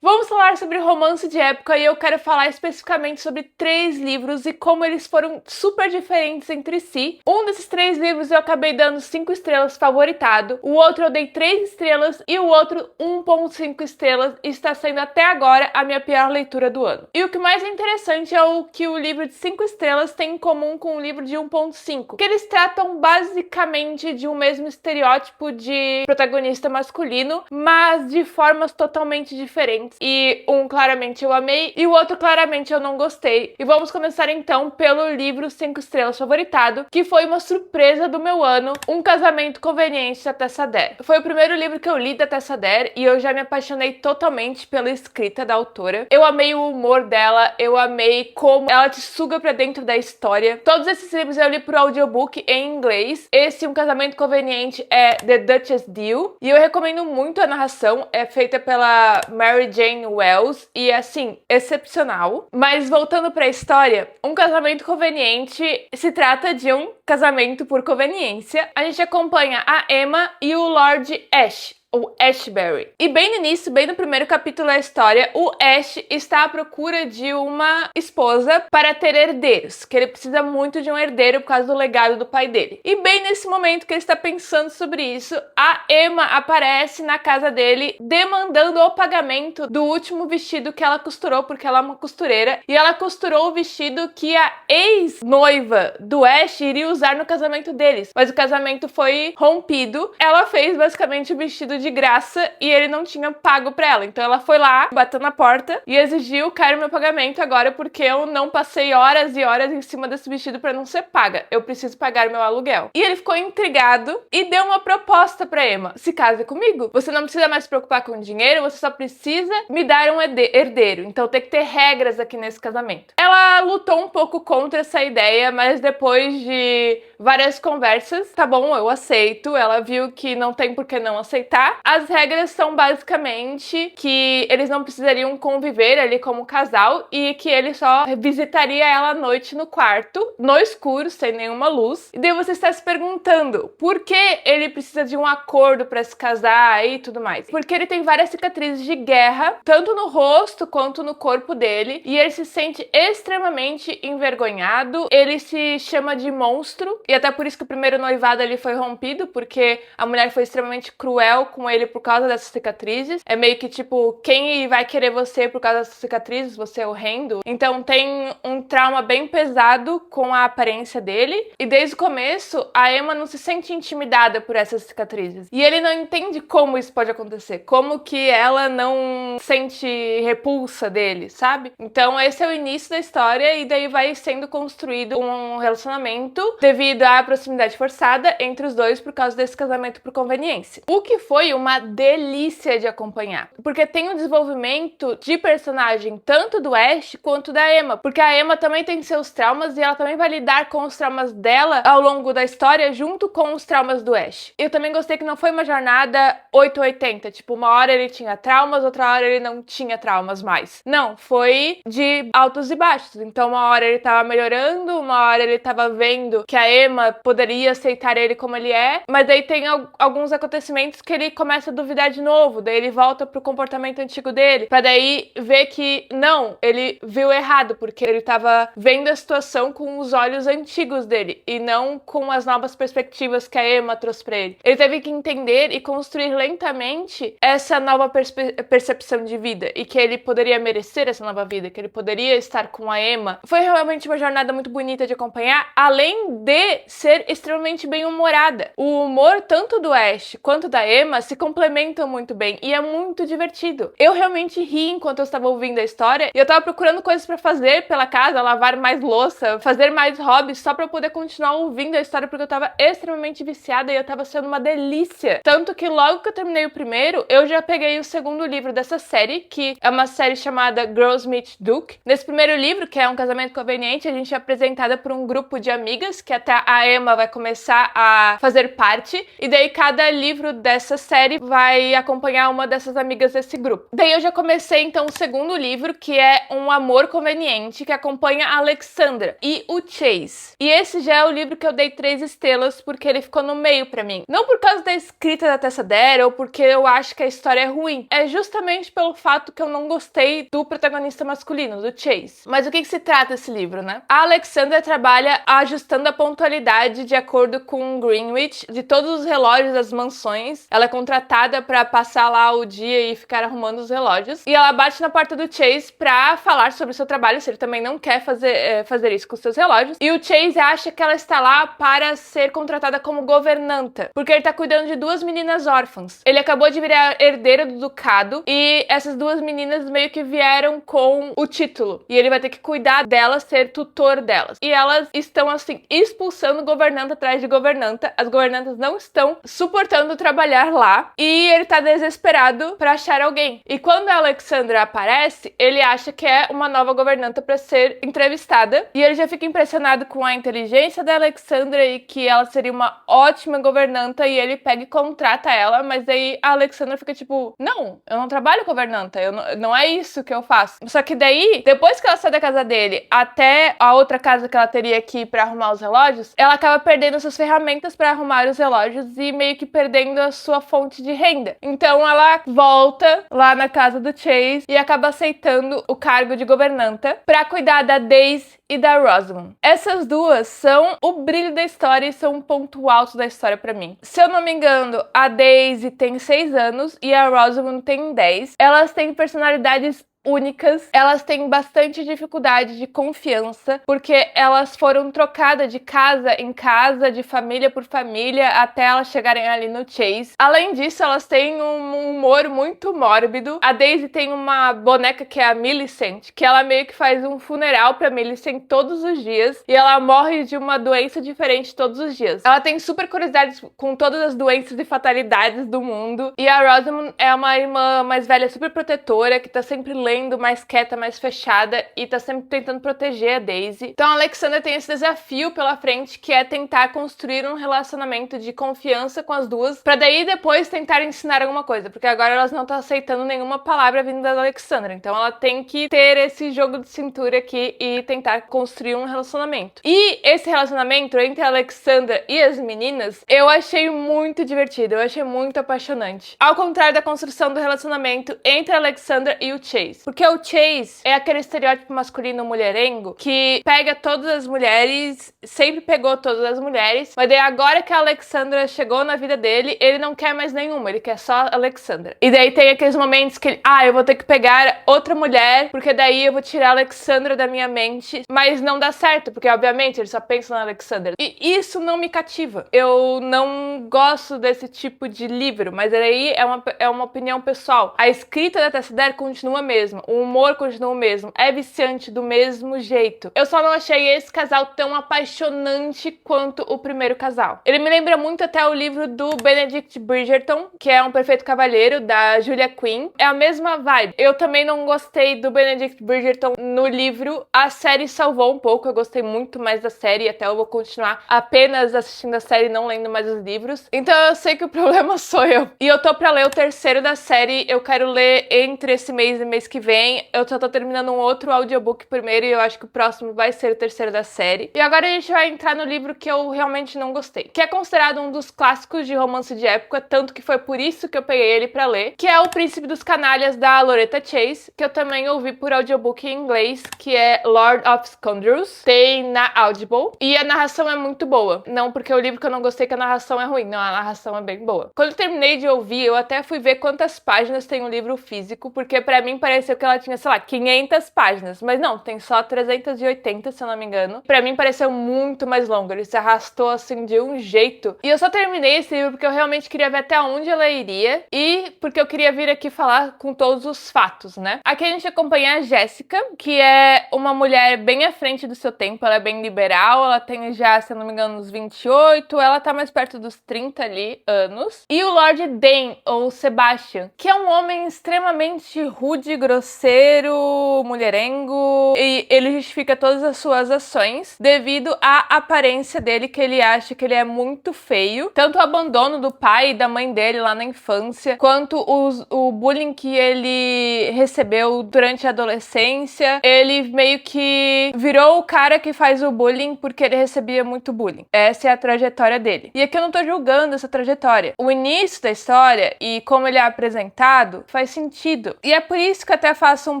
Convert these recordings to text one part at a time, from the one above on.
Vamos falar sobre romance de época e eu quero falar especificamente sobre 3 livros e como eles foram super diferentes entre si. Um desses 3 livros eu acabei dando 5 estrelas favoritado, o outro eu dei 3 estrelas e o outro 1,5 estrelas e está sendo até agora a minha pior leitura do ano. E o que mais é interessante é o que o livro de 5 estrelas tem em comum com o livro de 1,5, que eles tratam basicamente de um mesmo estereótipo de protagonista masculino, mas de formas totalmente diferentes. E um claramente eu amei e o outro claramente eu não gostei. E vamos começar então pelo livro 5 estrelas favoritado, que foi uma surpresa do meu ano, Um Casamento Conveniente da Tessa Dare. Foi o primeiro livro que eu li da Tessa Dare e eu já me apaixonei totalmente pela escrita da autora. Eu amei o humor dela, eu amei como ela te suga pra dentro da história. Todos esses livros eu li por audiobook em inglês. Esse Um Casamento Conveniente é The Duchess Deal e eu recomendo muito a narração, é feita pela Mary Jane Wells e, assim, excepcional. Mas voltando pra história, Um Casamento Conveniente se trata de um casamento por conveniência. A gente acompanha a Emma e o Lord Ash, o Ashbury. E bem no início, bem no primeiro capítulo da história, o Ash está à procura de uma esposa para ter herdeiros, que ele precisa muito de um herdeiro por causa do legado do pai dele. E bem nesse momento que ele está pensando sobre isso, a Emma aparece na casa dele demandando o pagamento do último vestido que ela costurou, porque ela é uma costureira, e ela costurou o vestido que a ex-noiva do Ash iria usar no casamento deles. Mas o casamento foi rompido, ela fez basicamente o vestido de graça e ele não tinha pago pra ela. Então ela foi lá, bateu na porta e exigiu: quero meu pagamento agora porque eu não passei horas e horas em cima desse vestido pra não ser paga. Eu preciso pagar meu aluguel. E ele ficou intrigado e deu uma proposta pra Emma: se case comigo. Você não precisa mais se preocupar com dinheiro, você só precisa me dar um herdeiro. Então tem que ter regras aqui nesse casamento. Ela lutou um pouco contra essa ideia, mas depois de várias conversas, tá bom, eu aceito. Ela viu que não tem por que não aceitar. As regras são basicamente que eles não precisariam conviver ali como casal e que ele só visitaria ela à noite no quarto, no escuro, sem nenhuma luz. E daí você está se perguntando por que ele precisa de um acordo para se casar e tudo mais. Porque ele tem várias cicatrizes de guerra, tanto no rosto quanto no corpo dele, e ele se sente extremamente envergonhado. Ele se chama de monstro, e até por isso que o primeiro noivado ali foi rompido, porque a mulher foi extremamente cruel com ele por causa dessas cicatrizes. É meio que tipo, quem vai querer você por causa dessas cicatrizes? Você é horrendo. Então tem um trauma bem pesado com a aparência dele. E desde o começo, a Emma não se sente intimidada por essas cicatrizes. E ele não entende como isso pode acontecer. Como que ela não sente repulsa dele, sabe? Então esse é o início da história e daí vai sendo construído um relacionamento devido à proximidade forçada entre os dois por causa desse casamento por conveniência. O que foi uma delícia de acompanhar, porque tem um desenvolvimento de personagem tanto do Ash quanto da Emma, porque a Emma também tem seus traumas e ela também vai lidar com os traumas dela ao longo da história junto com os traumas do Ash. Eu também gostei que não foi uma jornada 880, tipo, uma hora ele tinha traumas, outra hora ele não tinha traumas mais. Não, foi de altos e baixos. Então uma hora ele tava melhorando, uma hora ele tava vendo que a Emma poderia aceitar ele como ele é, mas daí tem alguns acontecimentos que ele começa a duvidar de novo, daí ele volta pro comportamento antigo dele, pra daí ver que não, ele viu errado, porque ele tava vendo a situação com os olhos antigos dele, e não com as novas perspectivas que a Emma trouxe pra ele. Ele teve que entender e construir lentamente essa nova percepção de vida, e que ele poderia merecer essa nova vida, que ele poderia estar com a Emma. Foi realmente uma jornada muito bonita de acompanhar, além de ser extremamente bem-humorada. O humor tanto do Ash quanto da Emma se complementam muito bem e é muito divertido. Eu realmente ri enquanto eu estava ouvindo a história e eu estava procurando coisas para fazer pela casa, lavar mais louça, fazer mais hobbies só para poder continuar ouvindo a história, porque eu estava extremamente viciada e eu estava sendo uma delícia. Tanto que logo que eu terminei o primeiro, eu já peguei o segundo livro dessa série, que é uma série chamada Girls Meet Duke. Nesse primeiro livro, que é Um Casamento Conveniente, a gente é apresentada por um grupo de amigas, que até a Emma vai começar a fazer parte, e daí cada livro dessa série série vai acompanhar uma dessas amigas desse grupo. Daí eu já comecei, então, o segundo livro, que é Um Amor Conveniente, que acompanha a Alexandra e o Chase. E esse já é o livro que eu dei 3 estrelas, porque ele ficou no meio pra mim. Não por causa da escrita da Tessa Dare, ou porque eu acho que a história é ruim. É justamente pelo fato que eu não gostei do protagonista masculino, do Chase. Mas o que se trata esse livro, né? A Alexandra trabalha ajustando a pontualidade de acordo com Greenwich de todos os relógios das mansões. Ela é contratada pra passar lá o dia e ficar arrumando os relógios. E ela bate na porta do Chase pra falar sobre o seu trabalho, se ele também não quer fazer isso com os seus relógios. E o Chase acha que ela está lá para ser contratada como governanta, porque ele tá cuidando de 2 meninas órfãs. Ele acabou de virar herdeiro do ducado e essas 2 meninas meio que vieram com o título. E ele vai ter que cuidar delas, ser tutor delas. E elas estão, assim, expulsando governanta atrás de governanta. As governantas não estão suportando trabalhar lá e ele tá desesperado pra achar alguém. E quando a Alexandra aparece, ele acha que é uma nova governanta pra ser entrevistada e ele já fica impressionado com a inteligência da Alexandra e que ela seria uma ótima governanta e ele pega e contrata ela, mas aí a Alexandra fica tipo, não, eu não trabalho governanta, não é isso que eu faço. Só que daí, depois que ela sai da casa dele até a outra casa que ela teria que ir pra arrumar os relógios, ela acaba perdendo suas ferramentas pra arrumar os relógios e meio que perdendo a sua fonte de renda. Então ela volta lá na casa do Chase e acaba aceitando o cargo de governanta pra cuidar da Daisy e da Rosamund. Essas duas são o brilho da história e são um ponto alto da história pra mim. Se eu não me engano, a Daisy tem 6 anos e a Rosamund tem 10. Elas têm personalidades únicas, elas têm bastante dificuldade de confiança, porque elas foram trocadas de casa em casa, de família por família, até elas chegarem ali no Chase. Além disso, elas têm um humor muito mórbido. A Daisy tem uma boneca que é a Millicent, que ela meio que faz um funeral pra Millicent todos os dias, e ela morre de uma doença diferente todos os dias. Ela tem super curiosidades com todas as doenças e fatalidades do mundo, e a Rosamund é uma irmã mais velha, super protetora, que tá sempre lendo, mais quieta, mais fechada e tá sempre tentando proteger a Daisy. Então a Alexandra tem esse desafio pela frente, que é tentar construir um relacionamento de confiança com as duas, pra daí depois tentar ensinar alguma coisa, porque agora elas não estão aceitando nenhuma palavra vinda da Alexandra, então ela tem que ter esse jogo de cintura aqui e tentar construir um relacionamento. E esse relacionamento entre a Alexandra e as meninas, eu achei muito divertido, eu achei muito apaixonante. Ao contrário da construção do relacionamento entre a Alexandra e o Chase. Porque o Chase é aquele estereótipo masculino mulherengo que pega todas as mulheres, sempre pegou todas as mulheres, mas daí agora que a Alexandra chegou na vida dele, ele não quer mais nenhuma, ele quer só a Alexandra. E daí tem aqueles momentos que ele, eu vou ter que pegar outra mulher, porque daí eu vou tirar a Alexandra da minha mente, mas não dá certo, porque obviamente ele só pensa na Alexandra. E isso não me cativa. Eu não gosto desse tipo de livro, mas aí é uma opinião pessoal. A escrita da Tessa Dare continua mesmo. O humor continua o mesmo, é viciante do mesmo jeito. Eu só não achei esse casal tão apaixonante quanto o primeiro casal. Ele me lembra muito até o livro do Benedict Bridgerton, que é Um Perfeito Cavalheiro, da Julia Quinn. É a mesma vibe. Eu também não gostei do Benedict Bridgerton no livro. A série salvou um pouco, eu gostei muito mais da série, até eu vou continuar apenas assistindo a série e não lendo mais os livros. Então eu sei que o problema sou eu. E eu tô pra ler o terceiro da série, eu quero ler entre esse mês e mês que vem. Eu só tô terminando um outro audiobook primeiro e eu acho que o próximo vai ser o terceiro da série. E agora a gente vai entrar no livro que eu realmente não gostei, que é considerado um dos clássicos de romance de época, tanto que foi por isso que eu peguei ele pra ler, que é O Príncipe dos Canalhas, da Loretta Chase, que eu também ouvi por audiobook em inglês, que é Lord of Scoundrels. Tem na Audible e a narração é muito boa. Não porque o livro que eu não gostei que a narração é ruim, não, a narração é bem boa. Quando eu terminei de ouvir, eu até fui ver quantas páginas tem um livro físico, porque pra mim pareceu que ela tinha, sei lá, 500 páginas, mas não, tem só 380, se eu não me engano. Pra mim pareceu muito mais longo, ele se arrastou assim de um jeito. E eu só terminei esse livro porque eu realmente queria ver até onde ela iria e porque eu queria vir aqui falar com todos os fatos, né? Aqui a gente acompanha a Jéssica, que é uma mulher bem à frente do seu tempo, ela é bem liberal, ela tem já, se eu não me engano, uns 28, ela tá mais perto dos 30 ali, anos. E o Lord Dane, ou Sebastian, que é um homem extremamente rude e grosseiro, grosseiro, mulherengo, e ele justifica todas as suas ações devido à aparência dele, que ele acha que ele é muito feio. Tanto o abandono do pai e da mãe dele lá na infância, quanto o bullying que ele recebeu durante a adolescência. Ele meio que virou o cara que faz o bullying porque ele recebia muito bullying. Essa é a trajetória dele. E aqui eu não tô julgando essa trajetória. O início da história e como ele é apresentado faz sentido. E é por isso que eu até faço um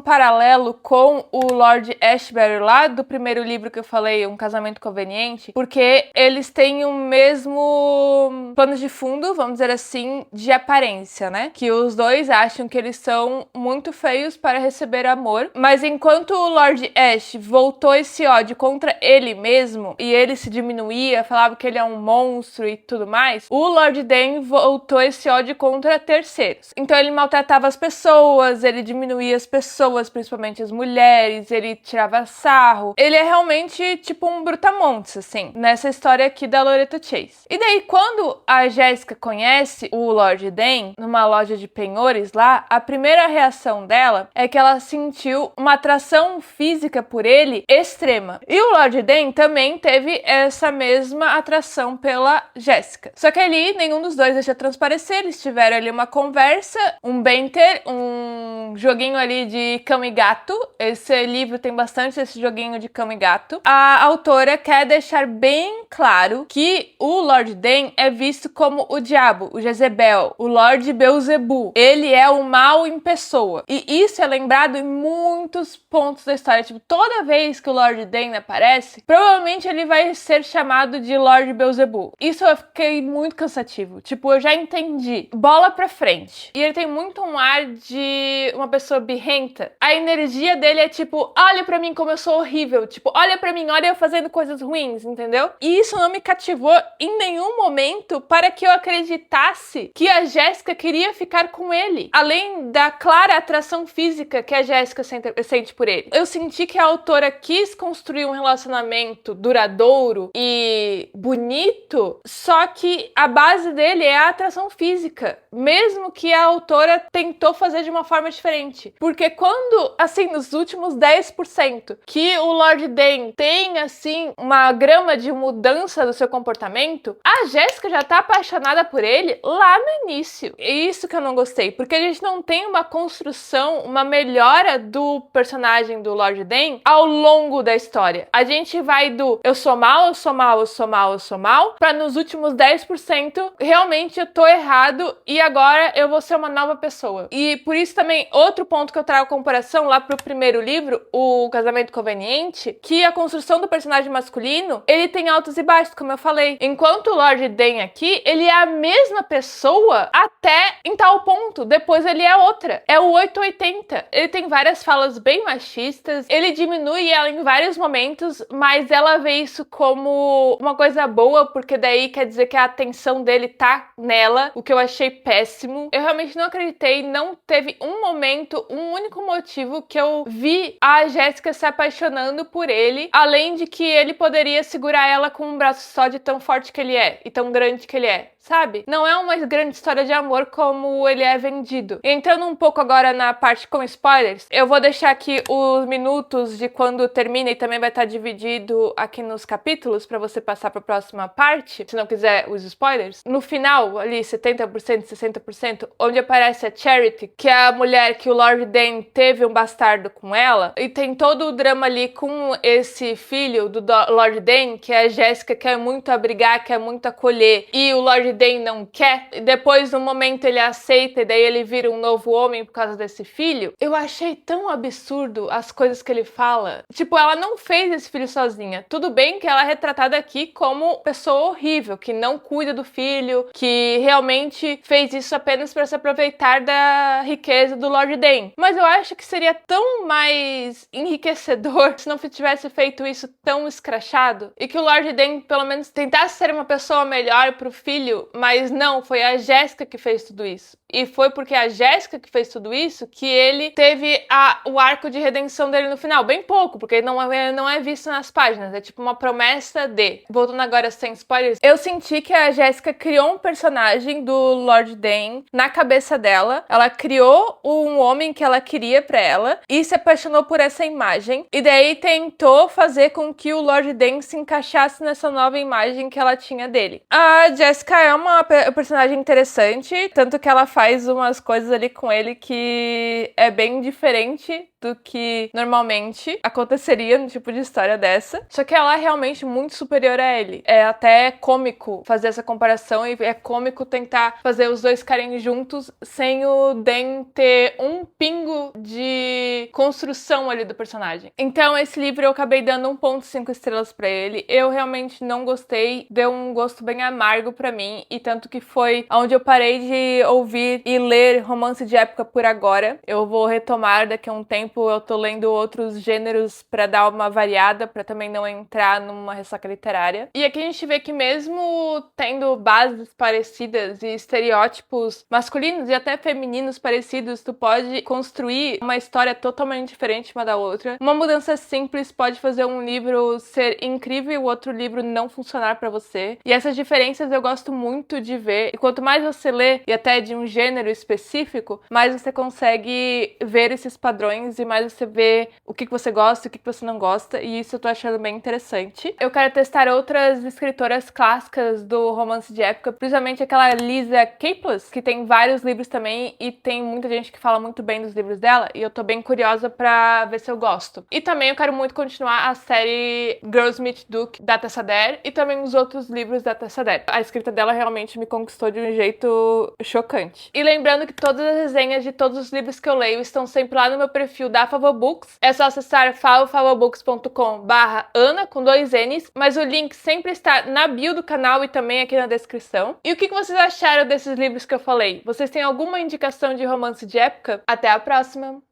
paralelo com o Lord Ashbury lá do primeiro livro que eu falei, Um Casamento Conveniente, porque eles têm o mesmo pano de fundo, vamos dizer assim, de aparência, né? Que os dois acham que eles são muito feios para receber amor, mas enquanto o Lord Ash voltou esse ódio contra ele mesmo, e ele se diminuía, falava que ele é um monstro e tudo mais, o Lord Dane voltou esse ódio contra terceiros. Então ele maltratava as pessoas, ele diminuía as pessoas, principalmente as mulheres, ele tirava sarro. Ele é realmente tipo um brutamontes, assim, nessa história aqui da Loretta Chase. E daí, quando a Jéssica conhece o Lord Dane numa loja de penhores lá, a primeira reação dela é que ela sentiu uma atração física por ele extrema. E o Lord Dane também teve essa mesma atração pela Jéssica. Só que ali, nenhum dos dois deixa transparecer, eles tiveram ali uma conversa, um banter, um joguinho ali de cão e gato. Esse livro tem bastante esse joguinho de cão e gato. A autora quer deixar bem claro que o Lord Dane é visto como o diabo, o Jezebel, o Lord Beelzebub. Ele é o mal em pessoa. E isso é lembrado em muitos pontos da história. Tipo, toda vez que o Lord Dane aparece, provavelmente ele vai ser chamado de Lord Beelzebub. Isso eu fiquei muito cansativo. Tipo, eu já entendi. Bola pra frente. E ele tem muito um ar de uma pessoa birrenta. A energia dele é tipo, olha pra mim como eu sou horrível. Tipo, olha pra mim, olha eu fazendo coisas ruins, entendeu? E isso não me cativou em nenhum momento para que eu acreditasse que a Jéssica queria ficar com ele. Além da clara atração física que a Jéssica sente por ele. Eu senti que a autora quis construir um relacionamento duradouro e bonito, só que a base dele é a atração física. Mesmo que a autora tentou fazer de uma forma diferente. Porque quando, assim, nos últimos 10% que o Lord Dane tem, assim, uma grama de mudança do seu comportamento, a Jéssica já tá apaixonada por ele lá no início. É isso que eu não gostei, porque a gente não tem uma construção, uma melhora do personagem do Lord Dane ao longo da história. A gente vai do eu sou mal, eu sou mal, eu sou mal, eu sou mal, pra nos últimos 10% realmente eu tô errado e agora eu vou ser uma nova pessoa. E por isso também, outro ponto que eu trago a comparação lá pro primeiro livro, O Casamento Conveniente, que a construção do personagem masculino, ele tem altos e baixos, como eu falei. Enquanto o Lord Dane aqui, ele é a mesma pessoa até em tal ponto, depois ele é outra. É o 880. Ele tem várias falas bem machistas, ele diminui ela em vários momentos, mas ela vê isso como uma coisa boa, porque daí quer dizer que a atenção dele tá nela, o que eu achei péssimo. Eu realmente não acreditei, não teve um momento, um único motivo que eu vi a Jéssica se apaixonando por ele, além de que ele poderia segurar ela com um braço só de tão forte que ele é, e tão grande que ele é. Sabe? Não é uma grande história de amor como ele é vendido. Entrando um pouco agora na parte com spoilers, eu vou deixar aqui os minutos de quando termina e também vai estar dividido aqui nos capítulos para você passar para a próxima parte, se não quiser os spoilers. No final, ali 70%, 60%, onde aparece a Charity, que é a mulher que o Lord Dane teve um bastardo com ela, e tem todo o drama ali com esse filho do Lord Dane, que é a Jéssica, quer muito abrigar, quer muito acolher, e o Lord Dane não quer, e depois no momento ele aceita e daí ele vira um novo homem por causa desse filho. Eu achei tão absurdo as coisas que ele fala. Tipo, ela não fez esse filho sozinha. Tudo bem que ela é retratada aqui como pessoa horrível, que não cuida do filho, que realmente fez isso apenas para se aproveitar da riqueza do Lord Dane. Mas eu acho que seria tão mais enriquecedor se não tivesse feito isso tão escrachado e que o Lord Dane pelo menos tentasse ser uma pessoa melhor pro filho. Mas não, foi a Jéssica que fez tudo isso. E foi porque a Jéssica que fez tudo isso que ele teve o arco de redenção dele no final. Bem pouco, porque não é visto nas páginas. É tipo uma promessa de... Voltando agora sem spoilers, eu senti que a Jéssica criou um personagem do Lord Dane na cabeça dela. Ela criou um homem que ela queria pra ela e se apaixonou por essa imagem. E daí tentou fazer com que o Lord Dane se encaixasse nessa nova imagem que ela tinha dele. A Jessica é uma personagem interessante, tanto que ela faz umas coisas ali com ele que é bem diferente do que normalmente aconteceria no tipo de história dessa. Só que ela é realmente muito superior a ele. É até cômico fazer essa comparação e é cômico tentar fazer os dois ficarem juntos sem o Dan ter um pingo de construção ali do personagem. Então esse livro eu acabei dando 1.5 estrelas pra ele. Eu realmente não gostei, deu um gosto bem amargo pra mim, e tanto que foi onde eu parei de ouvir e ler romance de época por agora. Eu vou retomar daqui a um tempo. Eu tô lendo outros gêneros pra dar uma variada, pra também não entrar numa ressaca literária. E aqui a gente vê que mesmo tendo bases parecidas e estereótipos masculinos e até femininos parecidos, tu pode construir uma história totalmente diferente uma da outra. Uma mudança simples pode fazer um livro ser incrível e o outro livro não funcionar pra você. E essas diferenças eu gosto muito de ver. E quanto mais você lê, e até de um gênero específico, mais você consegue ver esses padrões e mais você vê o que você gosta e o que você não gosta, e isso eu tô achando bem interessante. Eu quero testar outras escritoras clássicas do romance de época, principalmente aquela Lisa Kleypas, que tem vários livros também, e tem muita gente que fala muito bem dos livros dela, e eu tô bem curiosa pra ver se eu gosto. E também eu quero muito continuar a série Girls Meet Duke, da Tessa Dare, e também os outros livros da Tessa Dare. A escrita dela realmente me conquistou de um jeito chocante. E lembrando que todas as resenhas de todos os livros que eu leio estão sempre lá no meu perfil da Favobooks. É só acessar favobooks.com/Ana com 2 N's, mas o link sempre está na bio do canal e também aqui na descrição. E o que vocês acharam desses livros que eu falei? Vocês têm alguma indicação de romance de época? Até a próxima!